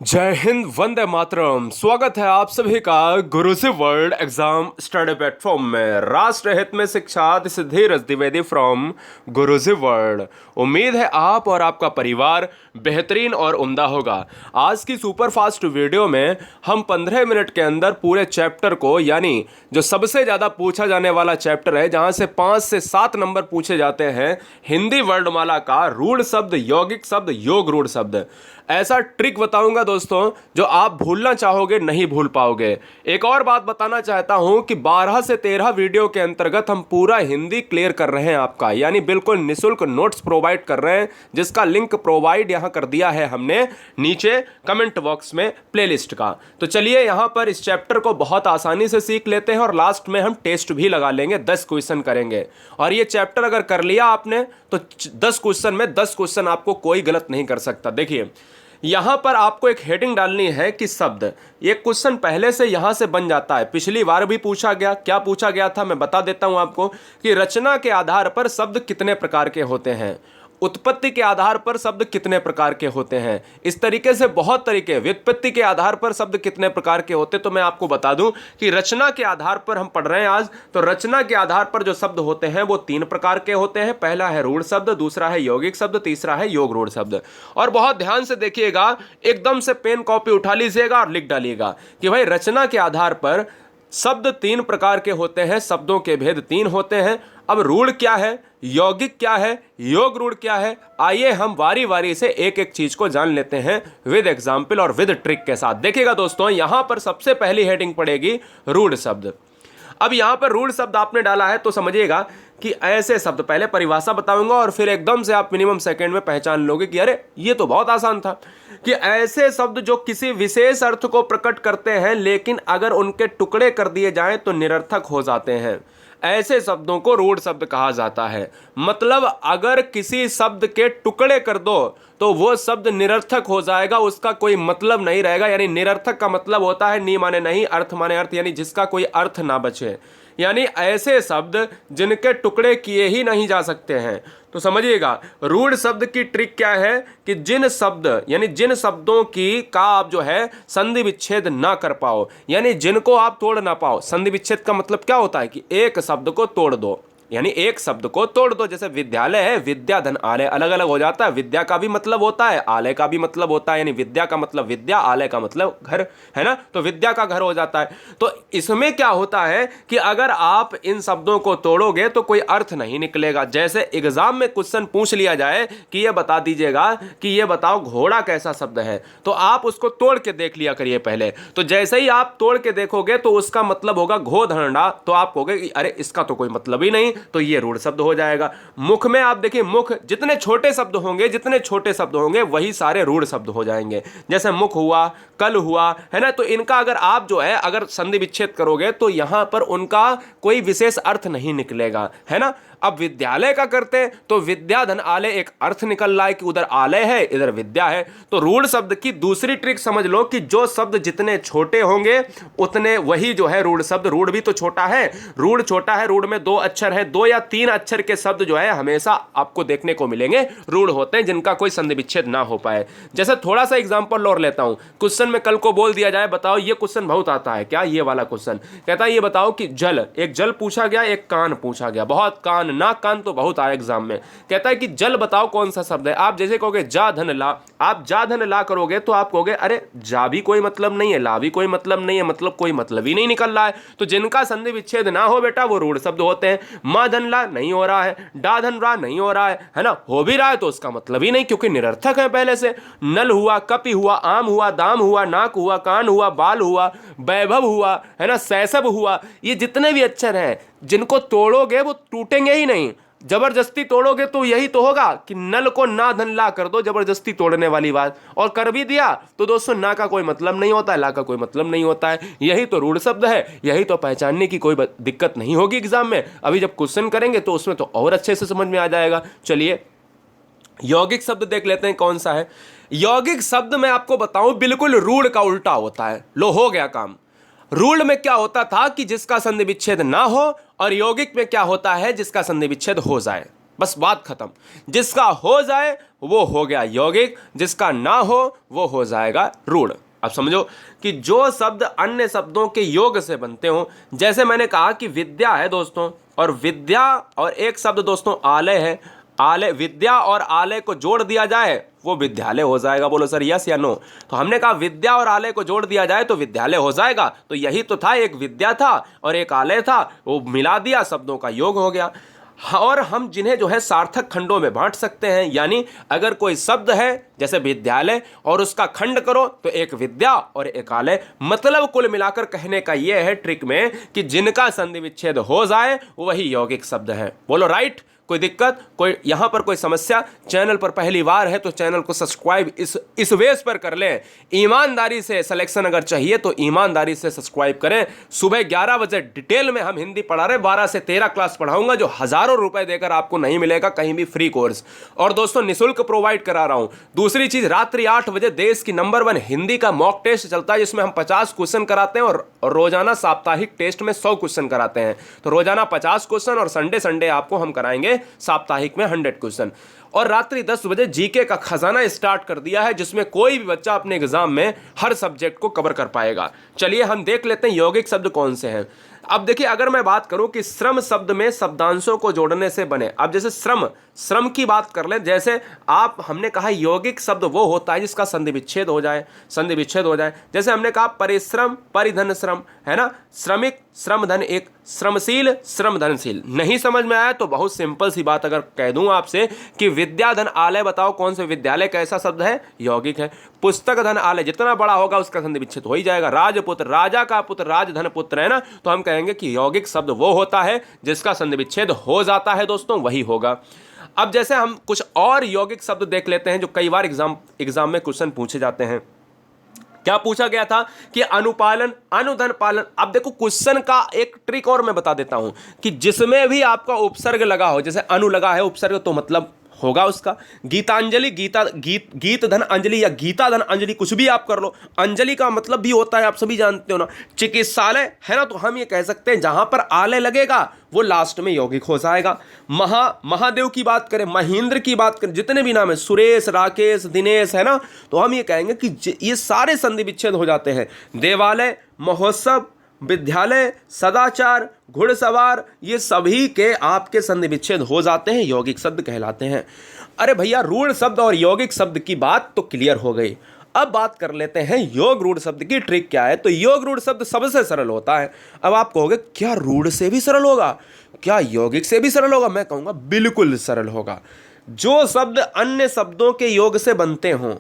जय हिंद, वंदे मातरम। स्वागत है आप सभी का गुरुजी वर्ल्ड एग्जाम स्टडी प्लेटफॉर्म में। राष्ट्र हित में शिक्षा, this is Dheeraj Dwivedi from Guruji world. उम्मीद है आप और आपका परिवार बेहतरीन और उम्दा होगा। आज की सुपर फास्ट वीडियो में हम 15 मिनट के अंदर पूरे चैप्टर को, यानी जो सबसे ज़्यादा पूछा जाने वाला चैप्टर है, जहाँ से 5 से 7 नंबर पूछे जाते हैं, हिंदी वर्णमाला का रूढ़ शब्द, यौगिक शब्द, योग रूढ़ शब्द, ऐसा ट्रिक बताऊंगा दोस्तों जो आप भूलना चाहोगे नहीं भूल पाओगे। एक और बात बताना चाहता हूं कि 12 से 13 वीडियो के अंतर्गत हम पूरा हिंदी क्लियर कर रहे हैं आपका, यानी बिल्कुल निःशुल्क नोट्स प्रोवाइड कर रहे हैं, जिसका लिंक प्रोवाइड यहां कर दिया है हमने नीचे कमेंट बॉक्स में प्लेलिस्ट का। तो चलिए यहां पर इस चैप्टर को बहुत आसानी से सीख लेते हैं और लास्ट में हम टेस्ट भी लगा लेंगे, 10 क्वेश्चन करेंगे। और ये चैप्टर अगर कर लिया आपने तो 10 क्वेश्चन में 10 क्वेश्चन आपको कोई गलत नहीं कर सकता। देखिए यहां पर आपको एक हेडिंग डालनी है कि शब्द, ये क्वेश्चन पहले से यहां से बन जाता है, पिछली बार भी पूछा गया। क्या पूछा गया था मैं बता देता हूं आपको कि रचना के आधार पर शब्द कितने प्रकार के होते हैं, उत्पत्ति के आधार पर शब्द कितने प्रकार के होते हैं, इस तरीके से बहुत तरीके, व्युत्पत्ति के आधार पर शब्द कितने प्रकार के होते। तो मैं आपको बता दूं कि रचना के आधार पर हम पढ़ रहे हैं आज। तो रचना के आधार पर जो शब्द होते हैं वो 3 प्रकार के होते हैं। पहला है रूढ़ शब्द, दूसरा है यौगिक शब्द, तीसरा है योग रूढ़ शब्द। और बहुत ध्यान से देखिएगा, एकदम से पेन कॉपी उठा लीजिएगा और लिख डालिएगा कि भाई रचना के आधार पर शब्द 3 प्रकार के होते हैं, शब्दों के भेद 3 होते हैं। अब रूढ़ क्या है, यौगिक क्या है, योग रूढ़ क्या है, आइए हम वारी वारी से एक एक चीज को जान लेते हैं विद एग्जाम्पल और विद ट्रिक के साथ। देखिएगा दोस्तों, यहां पर सबसे पहली हेडिंग पड़ेगी रूढ़ शब्द। अब यहां पर रूढ़ शब्द आपने डाला है तो समझिएगा कि ऐसे शब्द, पहले परिभाषा बताऊंगा और फिर एकदम से आप मिनिमम सेकंड में पहचान लोगे कि अरे ये तो बहुत आसान था, कि ऐसे शब्द जो किसी विशेष अर्थ को प्रकट करते हैं लेकिन अगर उनके टुकड़े कर दिए जाएं तो निरर्थक हो जाते हैं, ऐसे शब्दों को रूढ़ शब्द कहा जाता है। मतलब अगर किसी शब्द के टुकड़े कर दो तो वो शब्द निरर्थक हो जाएगा, उसका कोई मतलब नहीं रहेगा। यानी निरर्थक का मतलब होता है नी माने नहीं, अर्थ माने अर्थ, यानी जिसका कोई अर्थ ना बचे, यानी ऐसे शब्द जिनके टुकड़े किए ही नहीं जा सकते हैं। तो समझिएगा रूढ़ शब्द की ट्रिक क्या है कि जिन शब्द, यानी जिन शब्दों की का आप जो है संधि विच्छेद ना कर पाओ, यानी जिनको आप तोड़ ना पाओ। संधि विच्छेद का मतलब क्या होता है कि एक शब्द को तोड़ दो, यानी एक शब्द को तोड़ दो। जैसे विद्यालय है, विद्या धन आलय, अलग अलग हो जाता है। विद्या का भी मतलब होता है, आलय का भी मतलब होता है, यानी विद्या का मतलब विद्या, आलय का मतलब घर, है ना। तो विद्या का घर हो जाता है। तो इसमें क्या होता है कि अगर आप इन शब्दों को तोड़ोगे तो कोई अर्थ नहीं निकलेगा। जैसे एग्जाम में क्वेश्चन पूछ लिया जाए कि ये बता दीजिएगा कि ये बताओ घोड़ा कैसा शब्द है, तो आप उसको तोड़ के देख लिया करिए पहले। तो जैसे ही आप तोड़ के देखोगे तो उसका मतलब होगा घोधरना, तो आप कहोगे कि अरे इसका तो कोई मतलब ही नहीं, तो ये रूढ़ शब्द हो जाएगा। मुख में आप देखिए, मुख जितने छोटे शब्द होंगे, जितने छोटे शब्द होंगे वही सारे रूढ़ शब्द हो जाएंगे। जैसे मुख हुआ, कल हुआ, है ना। तो इनका अगर आप जो है अगर संधि विच्छेद करोगे तो यहां पर उनका कोई विशेष अर्थ नहीं निकलेगा, है ना। अब विद्यालय का करते हैं तो विद्या धन आलय, एक अर्थ निकल रहा है कि उधर आलय है इधर विद्या है। तो रूढ़ शब्द की दूसरी ट्रिक समझ लो कि जो शब्द जितने छोटे होंगे उतने वही जो है रूढ़ शब्द। रूढ़ भी तो छोटा है, रूढ़ छोटा है, रूढ़ में 2 अक्षर है, 2 या 3 अक्षर के शब्द जो है हमेशा आपको देखने को मिलेंगे रूढ़ होते हैं, जिनका कोई संधि विच्छेद ना हो पाए। जैसे थोड़ा सा एग्जांपल और लेता हूं, क्वेश्चन में कल को बोल दिया जाए, बताओ ये क्वेश्चन बहुत आता है क्या, ये वाला क्वेश्चन कहता है ये बताओ कि जल, एक जल पूछा गया, एक कान पूछा गया, बहुत कान ना कान तो बहुत आया एग्जाम में। कहता है कि जल बताओ कौन सा शब्द है। आप जैसे कहोगे जा धन ला, आप जा धन ला करोगे तो आप कहोगे अरे जा भी कोई मतलब नहीं है, ला भी कोई मतलब नहीं है, मतलब कोई मतलब ही नहीं निकल रहा है। तो जिनका संधि विच्छेद ना हो बेटा वो रूढ़ शब्द होते हैं। मां धन ला नहीं हो रहा है, डा धन रा नहीं हो रहा है ना, हो भी रहा है तो उसका मतलब ही नहीं, क्योंकि निरर्थक है पहले से। नल हुआ, कपि हुआ, आम हुआ, दाम हुआ, नाक हुआ, कान हुआ, बाल हुआ, वैभव हुआ, है ना, शैशव हुआ, ये जितने भी अक्षर हैं जिनको तोड़ोगे वो टूटेंगे ही नहीं। जबरदस्ती तोड़ोगे तो यही तो होगा कि नल को ना धन ला कर दो, जबरदस्ती तोड़ने वाली बात, और कर भी दिया तो दोस्तों ना का कोई मतलब नहीं होता है, ला का कोई मतलब नहीं होता है। यही तो रूढ़ शब्द है, यही तो पहचानने की कोई दिक्कत नहीं होगी एग्जाम में। अभी जब क्वेश्चन करेंगे तो उसमें तो और अच्छे से समझ में आ जाएगा। चलिए यौगिक शब्द देख लेते हैं कौन सा है। यौगिक शब्द मैं आपको बताऊं बिल्कुल रूढ़ का उल्टा होता है। लो हो गया काम। रूढ़ में क्या होता था कि जिसका संधि विच्छेद ना हो, और यौगिक में क्या होता है जिसका संधि विच्छेद हो जाए। बस बात खत्म। जिसका हो जाए वो हो गया यौगिक, जिसका ना हो जाएगा रूढ़। अब समझो कि जो शब्द अन्य शब्दों के योग से बनते हो, जैसे मैंने कहा कि विद्या है दोस्तों, और विद्या और एक शब्द दोस्तों आलय है, आलय, विद्या और आलय को जोड़ दिया जाए वो विद्यालय हो जाएगा। बोलो सर यस या नो। तो हमने कहा विद्या और आलय को जोड़ दिया जाए तो विद्यालय हो जाएगा, तो यही तो था, एक विद्या था और एक आलय था, वो मिला दिया, शब्दों का योग हो गया। और हम जिन्हें जो है सार्थक खंडों में बांट सकते हैं, यानी अगर कोई शब्द है जैसे विद्यालय और उसका खंड करो तो एक विद्या और एक आलय, मतलब कुल मिलाकर कहने का यह है ट्रिक में कि जिनका संधि विच्छेद हो जाए वही यौगिक शब्द है। बोलो राइट। कोई दिक्कत, कोई यहां पर कोई समस्या? चैनल पर पहली बार है तो चैनल को सब्सक्राइब इस बेस पर कर लें। ईमानदारी से सिलेक्शन अगर चाहिए तो ईमानदारी से सब्सक्राइब करें। सुबह 11 बजे डिटेल में हम हिंदी पढ़ा रहे, 12 से 13 क्लास पढ़ाऊंगा, जो हजारों रुपए देकर आपको नहीं मिलेगा कहीं भी, फ्री कोर्स, और दोस्तों निःशुल्क प्रोवाइड करा रहा हूं। दूसरी चीज, रात्रि 8 बजे देश की नंबर 1 हिंदी का मॉक टेस्ट चलता है, जिसमें हम 50 क्वेश्चन कराते हैं और रोजाना साप्ताहिक टेस्ट में 100 क्वेश्चन कराते हैं। तो रोजाना 50 क्वेश्चन और संडे संडे आपको हम कराएंगे साप्ताहिक में 100 क्वेश्चन। और रात्रि 10 बजे जीके का खजाना स्टार्ट कर दिया है, जिसमें कोई भी बच्चा अपने एग्जाम में हर सब्जेक्ट को कवर कर पाएगा। चलिए हम देख लेते हैं यौगिक शब्द कौन से हैं। अब देखिए, अगर मैं बात करूं कि श्रम शब्द में शब्दांशों को जोड़ने से बने, अब जैसे श्रम की बात कर लें, जैसे हमने कहा यौगिक शब्द वो होता है जिसका संधि विच्छेद हो जाए, जैसे हमने कहा परिश्रम, परिधन श्रम, है ना, श्रमिक, श्रमधन एक, श्रमशील, श्रमधनशील। नहीं समझ में आया तो बहुत सिंपल सी बात अगर कह दूं आपसे कि विद्याधन आलय, बताओ कौन से विद्यालय कैसा शब्द है? यौगिक है। पुस्तक धन आलय, जितना बड़ा होगा उसका संधि विच्छेद हो ही जाएगा। राजपुत्र, राजा का पुत्र, राजधन पुत्र, है ना, तो हम कहेंगे कि यौगिक शब्द वो होता है जिसका संधि विच्छेद हो जाता है दोस्तों, वही होगा। अब जैसे हम कुछ और यौगिक शब्द देख लेते हैं जो कई बार एग्जाम में क्वेश्चन पूछे जाते हैं। क्या पूछा गया था कि अनुपालन, अनुधन पालन। अब देखो क्वेश्चन का एक ट्रिक और मैं बता देता हूं कि जिसमें भी आपका उपसर्ग लगा हो, जैसे अनु लगा है उपसर्ग, तो मतलब होगा उसका गीतांजलि, गीत धन अंजलि या गीता धन अंजलि, कुछ भी आप कर लो। अंजलि का मतलब भी होता है, आप सभी जानते हो ना, चिकित्सालय, है ना, तो हम ये कह सकते हैं जहां पर आलय लगेगा वो लास्ट में यौगिक हो जाएगा। महादेव की बात करें, महेंद्र की बात करें, जितने भी नाम है, सुरेश, राकेश, दिनेश, है ना, तो हम ये कहेंगे कि ये सारे संधि विच्छेद हो जाते हैं। देवालय, महोत्सव, विद्यालय, सदाचार, घुड़सवार, ये सभी के आपके संधि विच्छेद हो जाते हैं, यौगिक शब्द कहलाते हैं। अरे भैया, रूढ़ शब्द और यौगिक शब्द की बात तो क्लियर हो गई। अब बात कर लेते हैं योग रूढ़ शब्द की ट्रिक क्या है। तो योग रूढ़ शब्द सबसे सरल होता है। अब आप कहोगे क्या रूढ़ से भी सरल होगा, क्या यौगिक से भी सरल होगा? मैं कहूंगा बिल्कुल सरल होगा। जो शब्द अन्य शब्दों के योग से बनते हों,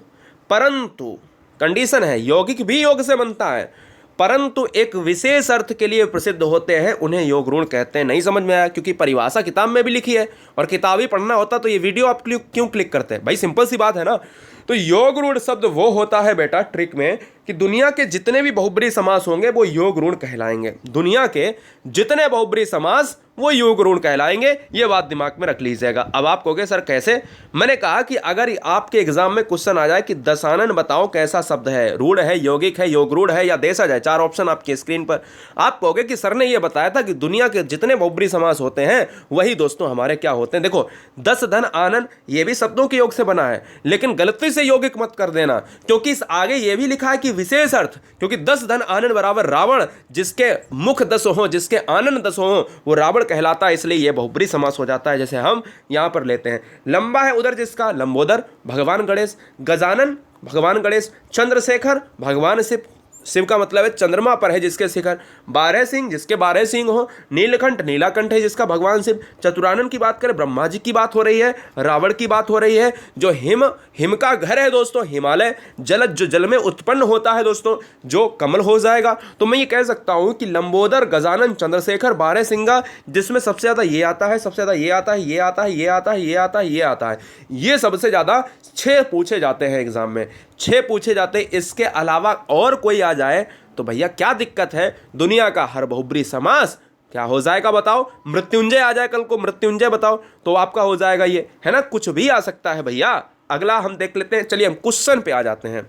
परंतु कंडीशन है यौगिक भी योग से बनता है, परंतु एक विशेष अर्थ के लिए प्रसिद्ध होते हैं, उन्हें योग रूढ़ कहते हैं। नहीं समझ में आया? क्योंकि परिभाषा किताब में भी लिखी है और किताब ही पढ़ना होता तो ये वीडियो आप क्यों क्लिक करते हैं भाई? सिंपल सी बात है ना। तो योग रूढ़ शब्द वो होता है बेटा ट्रिक में कि दुनिया के जितने भी बहुब्रीहि समास होंगे वो योग रूढ़ कहलाएंगे। दुनिया के जितने बहुब्रीहि समास वो योग रूढ़ कहलाएंगे, ये बात दिमाग में रख लीजिएगा। अब आप कहोगे सर कैसे? मैंने कहा कि अगर आपके एग्जाम में क्वेश्चन आ जाए कि दशानन बताओ कैसा शब्द है, रूढ़ है, यौगिक है, योग रूढ़ है या देश आ जाए, 4 ऑप्शन आपके स्क्रीन पर, आप कहोगे कि सर ने ये बताया था कि दुनिया के जितने बहुब्रीहि समास होते हैं वही दोस्तों हमारे क्या होते हैं। देखो, दस धन आनन ये भी शब्दों के योग से बना है, लेकिन गलती से यौगिक मत कर देना, क्योंकि इस आगे ये भी लिखा है कि विशेष अर्थ, क्योंकि 10 धन आनन बराबर रावण, जिसके मुख 10 हो, जिसके आनन 10 हो, वो रावण कहलाता है, इसलिए यह बहुब्रीहि समास हो जाता है। जैसे हम यहां पर लेते हैं, लंबा है उदर जिसका, लंबोदर, भगवान गणेश, गजानन, भगवान गणेश, चंद्रशेखर, भगवान शिव, शिव का मतलब है चंद्रमा पर है जिसके शिखर, 12 सिंह जिसके 12 सिंह हो, नीलकंठ, नीलाकंठ है जिसका भगवान शिव, चतुरानन की बात करें, ब्रह्मा जी की बात हो रही है, रावण की बात हो रही है, जो हिम का घर है दोस्तों, हिमालय, जलज जो जल में उत्पन्न होता है दोस्तों, जो कमल हो जाएगा। तो मैं ये कह सकता हूं कि लंबोदर, गजानन, चंद्रशेखर, 12 सिंगा, जिसमें सबसे ज्यादा ये आता है, सबसे ज्यादा ये आता है, ये आता है, ये आता है, ये आता है, ये आता है, ये सबसे ज्यादा 6 पूछे जाते हैं एग्जाम में, 6 पूछे जाते हैं। इसके अलावा और कोई आ जाए तो भैया क्या दिक्कत है? दुनिया का हर बहुब्रीहि समास क्या हो जाएगा बताओ? मृत्युंजय आ जाए कल को, मृत्युंजय बताओ तो आपका हो जाएगा ये, है ना, कुछ भी आ सकता है भैया। अगला हम देख लेते हैं, चलिए हम क्वेश्चन पे आ जाते हैं,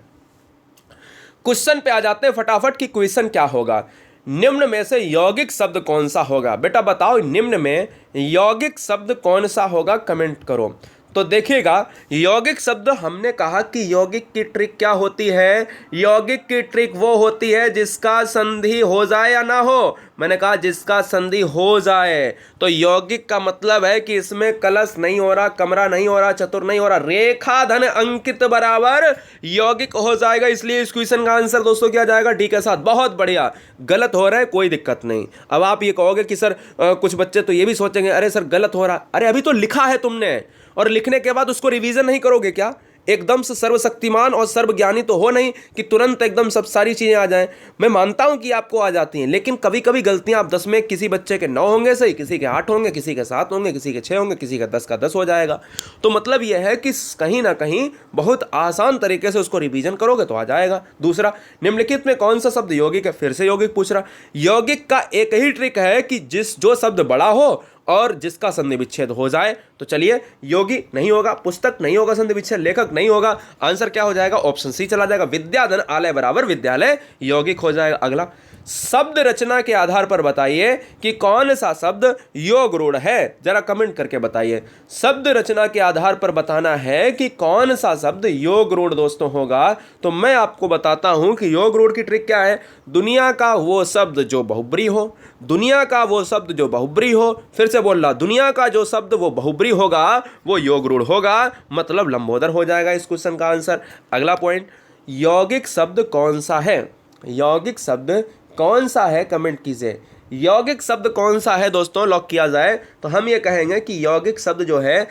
क्वेश्चन पे आ जाते हैं फटाफट कि क्वेश्चन क्या होगा। निम्न में से यौगिक शब्द कौन सा होगा? बेटा बताओ निम्न में यौगिक शब्द कौन सा होगा, कमेंट करो। तो देखिएगा, यौगिक शब्द हमने कहा कि यौगिक की ट्रिक क्या होती है? यौगिक की ट्रिक वो होती है जिसका संधि हो जाए या ना हो। मैंने कहा जिसका संधि हो जाए। तो यौगिक का मतलब है कि इसमें कलश नहीं हो रहा, कमरा नहीं हो रहा, चतुर नहीं हो रहा, रेखा धन अंकित बराबर यौगिक हो जाएगा। इसलिए इस क्वेश्चन का आंसर दोस्तों क्या जाएगा? डी के साथ। बहुत बढ़िया। गलत हो रहा है कोई दिक्कत नहीं। अब आप ये कहोगे कि सर कुछ बच्चे तो ये भी सोचेंगे अरे सर गलत हो रहा। अरे अभी तो लिखा है तुमने, और लिखने के बाद उसको रिवीजन नहीं करोगे क्या? एकदम से सर्वशक्तिमान और सर्वज्ञानी तो हो नहीं कि तुरंत एकदम सब सारी चीजें आ जाएं। मैं मानता हूं कि आपको आ जाती हैं, लेकिन कभी कभी गलतियां आप 10 में किसी बच्चे के 9 होंगे सही, किसी के 8 होंगे, किसी के 7 होंगे, किसी के 6 होंगे, किसी का 10 का 10 हो जाएगा। तो मतलब यह है कि कहीं ना कहीं बहुत आसान तरीके से उसको रिवीजन करोगे तो आ जाएगा। दूसरा, निम्नलिखित में कौन सा शब्द यौगिक है? फिर से यौगिक पूछ रहा। यौगिक का एक ही ट्रिक है कि जो शब्द बड़ा हो और जिसका संधि विच्छेद हो जाए। तो चलिए, योगी नहीं होगा, पुस्तक नहीं होगा, संधि विच्छेद लेखक नहीं होगा। आंसर क्या हो जाएगा? ऑप्शन सी चला जाएगा। विद्याधन आलय बराबर विद्यालय यौगिक हो जाएगा। अगला, शब्द रचना के आधार पर बताइए कि कौन सा शब्द योग रूढ़ है। जरा कमेंट करके बताइए। शब्द रचना के आधार पर बताना है कि कौन सा शब्द योग रूढ़ दोस्तों होगा। तो मैं आपको बताता हूं कि योग रूढ़ की ट्रिक क्या है। दुनिया का वो शब्द जो बहुब्री हो, दुनिया का वो शब्द जो बहुब्री हो, फिर से बोल रहा, दुनिया का जो शब्द वो बहुब्री होगा वो योग रूढ़ होगा, मतलब लंबोदर हो जाएगा इस क्वेश्चन का आंसर। अगला पॉइंट, यौगिक शब्द कौन सा है? यौगिक शब्द कौन सा है, कमेंट कीजिए। यौगिक शब्द कौन सा है दोस्तों, लॉक किया जाए तो हम ये कहेंगे कि यौगिक शब्द जो है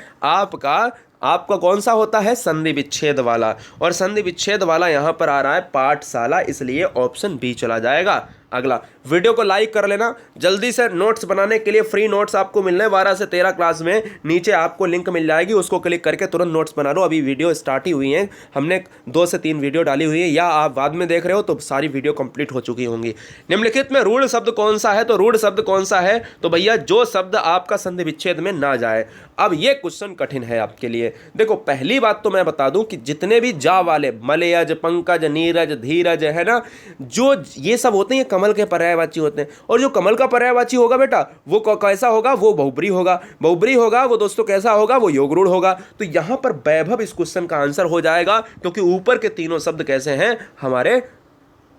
आपका कौन सा होता है? संधि विच्छेद वाला। और संधि विच्छेद वाला यहां पर आ रहा है पाठशाला, इसलिए ऑप्शन बी चला जाएगा। अगला, वीडियो को लाइक कर लेना। जल्दी से नोट्स बनाने के लिए फ्री नोट्स आपको मिलने 12 से 13 क्लास में, नीचे आपको लिंक मिल जाएगी, उसको क्लिक करके तुरंत नोट्स बना लो। अभी वीडियो स्टार्ट ही हुई है, हमने 2 से 3 वीडियो डाली हुई है, या आप बाद में देख रहे हो तो सारी वीडियो कंप्लीट हो चुकी होंगी। निम्नलिखित में रूढ़ शब्द कौन सा है? तो रूढ़ शब्द कौन सा है? तो भैया जो शब्द आपका संधि विच्छेद में ना जाए। अब ये क्वेश्चन कठिन है आपके लिए। देखो, पहली बात तो मैं बता दूं कि जितने भी जा वाले मलयज, पंकज, नीरज, धीरज है ना, जो ये सब होते हैं, कमल के पर्यायवाची होते हैं। और जो कमल का पर्यायवाची होगा बेटा, वो कैसा होगा? वो बहुब्री होगा। बहुब्री होगा वो दोस्तों कैसा होगा? वो योग रूढ़ होगा। तो यहां पर वैभव इस क्वेश्चन का आंसर हो जाएगा, क्योंकि ऊपर के तीनों शब्द कैसे हैं? हमारे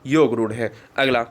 योग रूढ़ है। अगला,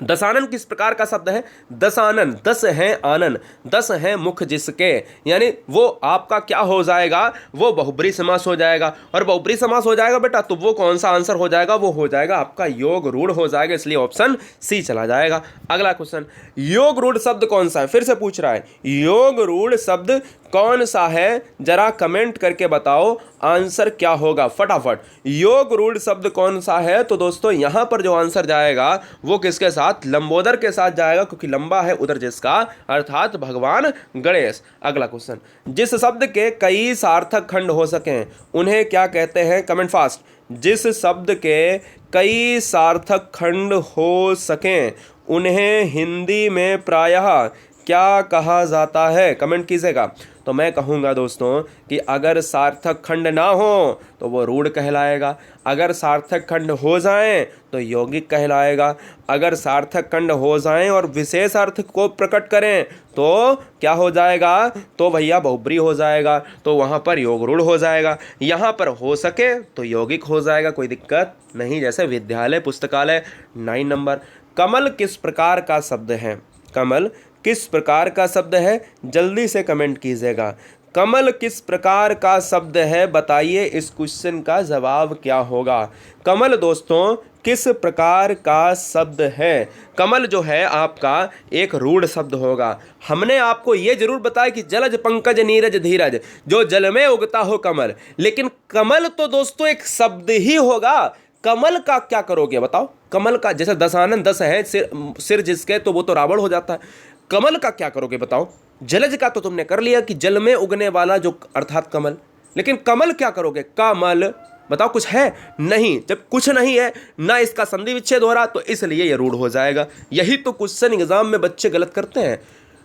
दशानन किस प्रकार का शब्द है? दशानन, दस है आनन, दस है मुख जिसके, यानी वो आपका क्या हो जाएगा? वो बहुब्री समास हो जाएगा। और बहुब्री समास हो जाएगा बेटा, तो वो कौन सा आंसर हो जाएगा? वो हो जाएगा आपका योग रूढ़ हो जाएगा, इसलिए ऑप्शन सी चला जाएगा। अगला क्वेश्चन, योग रूढ़ शब्द कौन सा है? फिर से पूछ रहा है, योग रूढ़ शब्द कौन सा है? जरा कमेंट करके बताओ आंसर क्या होगा फटाफट। योग रूढ़ शब्द कौन सा है? तो दोस्तों यहां पर जो आंसर जाएगा वो किसके साथ? लंबोदर के साथ जाएगा, क्योंकि लंबा है उधर जिसका, अर्थात भगवान गणेश। अगला क्वेश्चन, जिस शब्द के कई सार्थक खंड हो सकें उन्हें क्या कहते हैं? Comment fast. जिस शब्द के कई सार्थक खंड हो सकें उन्हें हिंदी में प्रायः क्या कहा जाता है? कमेंट कीजिएगा। तो मैं कहूँगा दोस्तों कि अगर सार्थक खंड ना हो तो वो रूढ़ कहलाएगा, अगर सार्थक खंड हो जाएं तो यौगिक कहलाएगा, अगर सार्थक खंड हो जाएं और विशेष अर्थ को प्रकट करें तो क्या हो जाएगा? तो भैया बहुब्री हो जाएगा, तो वहाँ पर योग रूढ़ हो जाएगा। यहाँ पर हो सके तो यौगिक हो जाएगा, कोई दिक्कत नहीं। जैसे विद्यालय, पुस्तकालय। 9 नंबर, कमल किस प्रकार का शब्द है? कमल किस प्रकार का शब्द है? जल्दी से कमेंट कीजिएगा। कमल किस प्रकार का शब्द है? बताइए इस क्वेश्चन का जवाब क्या होगा। कमल दोस्तों किस प्रकार का शब्द है? कमल जो है आपका एक रूढ़ शब्द होगा। हमने आपको यह जरूर बताया कि जलज, पंकज, नीरज, धीरज, जो जल में उगता हो कमल, लेकिन कमल तो दोस्तों एक शब्द ही होगा। कमल का क्या करोगे बताओ? कमल का, जैसे दशानन, 10 है सिर जिसके, तो वो तो रावण हो जाता है। कमल का क्या करोगे बताओ? जलज का तो तुमने कर लिया कि जल में उगने वाला जो, अर्थात कमल, लेकिन कमल क्या करोगे? कमल बताओ, कुछ है? नहीं। जब कुछ नहीं है, ना इसका संधि विच्छेद हो रहा, तो इसलिए यह रूढ़ हो जाएगा। यही तो क्वेश्चन एग्जाम में बच्चे गलत करते हैं।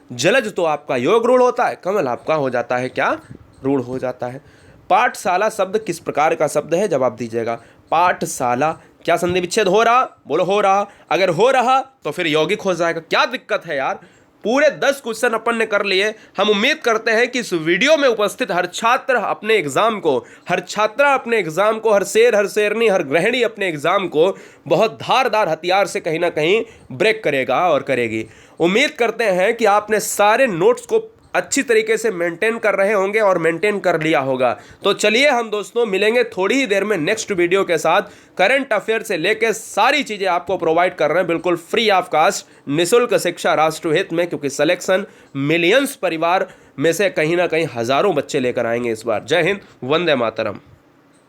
जलज तो आपका योग रूढ़ होता है, कमल आपका हो जाता है क्या? रूढ़ हो जाता है। पाठशाला शब्द किस प्रकार का शब्द है? जवाब दीजिएगा। पाठशाला क्या संधि विच्छेद हो रहा? बोलो हो रहा। अगर हो रहा तो फिर यौगिक हो जाएगा। क्या दिक्कत है यार? पूरे 10 क्वेश्चन अपन ने कर लिए। हम उम्मीद करते हैं कि इस वीडियो में उपस्थित हर छात्र अपने एग्जाम को, हर छात्रा अपने एग्जाम को, हर शेर हर शेरनी हर गृहिणी अपने एग्जाम को बहुत धारदार हथियार से कहीं ना कहीं ब्रेक करेगा और करेगी। उम्मीद करते हैं कि आपने सारे नोट्स को अच्छी तरीके से मेंटेन कर रहे होंगे और मेंटेन कर लिया होगा। तो चलिए हम दोस्तों मिलेंगे थोड़ी ही देर में नेक्स्ट वीडियो के साथ। करंट अफेयर से लेकर सारी चीज़ें आपको प्रोवाइड कर रहे हैं बिल्कुल फ्री ऑफ कास्ट, निःशुल्क शिक्षा राष्ट्रहित में, क्योंकि सिलेक्शन मिलियंस परिवार में से कहीं ना कहीं हजारों बच्चे लेकर आएंगे इस बार। जय हिंद, वंदे मातरम।